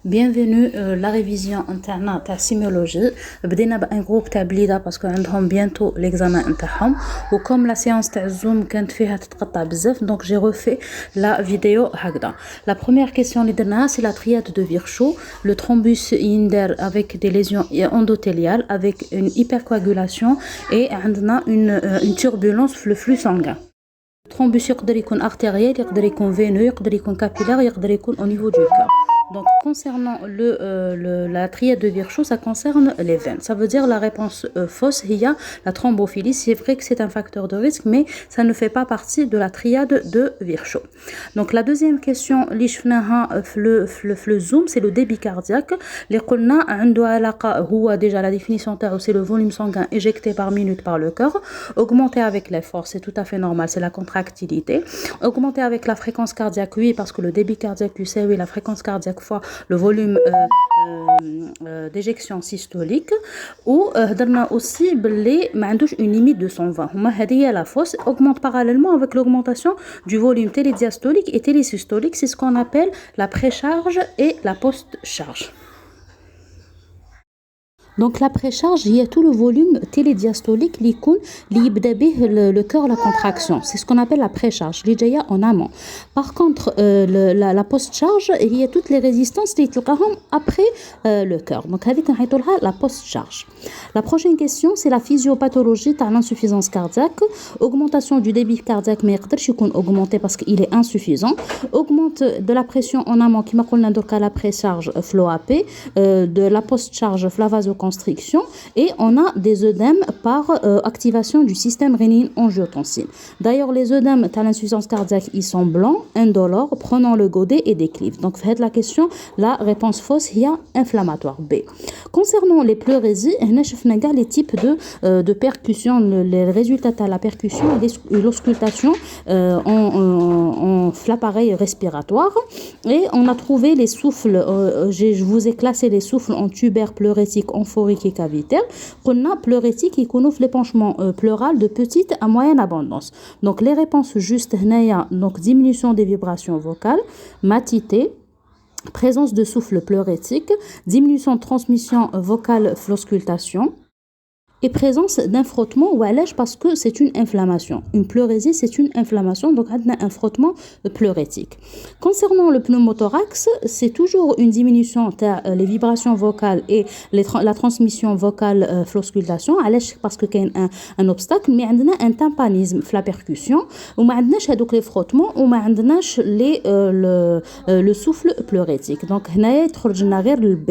Bienvenue la révision interne تاع sémiologie. بدينا بان جروب تاع بليده باسكو عندهم bientôt l'examen نتاعهم وكم لا séance تاع الزوم كانت فيها تتقطع بزاف donc j'ai refait la vidéo هكذا. La première question اللي درناها c'est la triade de Virchow, le thrombus يندار avec des lésions endothéliales avec une hypercoagulation et عندنا une turbulence في le flux sanguin. الثرومبوس يقدر يكون artériel, يقدر يكون veineux, يقدر يكون capillaire, يقدر يكون au niveau du cœur. Donc concernant la triade de Virchow, ça concerne les veines. Ça veut dire la réponse fausse, il y a la thrombophilie. C'est vrai que c'est un facteur de risque, mais ça ne fait pas partie de la triade de Virchow. Donc la deuxième question, le zoom, c'est le débit cardiaque. Les qulna عنده علاقة هو déjà la définition تاعو c'est le volume sanguin éjecté par minute par le cœur. Augmenter avec l'effort, c'est tout à fait normal, c'est la contractilité. Augmenter avec la fréquence cardiaque, oui, parce que le débit cardiaque, tu sais, oui, la fréquence cardiaque fois le volume d'éjection systolique. Ou aussi une limite de 120. La fausse augmente parallèlement avec l'augmentation du volume télédiastolique et télésystolique. C'est ce qu'on appelle la précharge et la post-charge. Donc la précharge, il y a tout le volume télédiastolique qui يبدا به le cœur la contraction. C'est ce qu'on appelle la précharge, اللي جايه en amont. Par contre, la post-charge, il y a toutes les résistances اللي تلقاهم après le cœur. Donc هذيك نحيطوا لها la post-charge. La prochaine question, c'est la physiopathologie تاع l'insuffisance cardiaque. Augmentation du débit cardiaque ما يقدرش يكون augmenté parce qu'il est insuffisant. Augmente de la pression en amont كما قلنا دركا la précharge في l'OAP, de la post-charge في la vasoconstriction. Et on a des œdèmes par activation du système rénine-angiotensine. D'ailleurs, les œdèmes à l'insuffisance cardiaque, ils sont blancs, indolores, prenant le godet et déclive. Donc, faites la question, la réponse fausse, il y a inflammatoire B. Concernant les pleurésies, on a les types de percussion, les résultats de la percussion et l'auscultation en l'appareil respiratoire. Et on a trouvé les souffles, je vous ai classé les souffles en tubaire pleurétique, amphorique et cavitaire. On a pleurétique qui connaît l'épanchement pleural de petite à moyenne abondance. Donc les réponses justes, donc diminution des vibrations vocales, matité, présence de souffle pleurétique, diminution de transmission vocale l'auscultation, et présence d'un frottement ou allège parce que c'est une inflammation. Une pleurésie, c'est une inflammation, donc on a un frottement pleurétique. Concernant le pneumothorax, c'est toujours une diminution les vibrations vocales et la transmission vocale l'auscultation, allège parce que qu'il y a un obstacle, mais on a un tympanisme la percussion, ou on a les frottements, ou on a le souffle pleurétique. Donc on a le B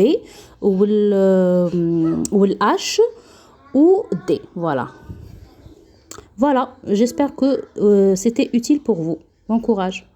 ou le H ou D. Voilà. Voilà, j'espère que c'était utile pour vous. Bon courage.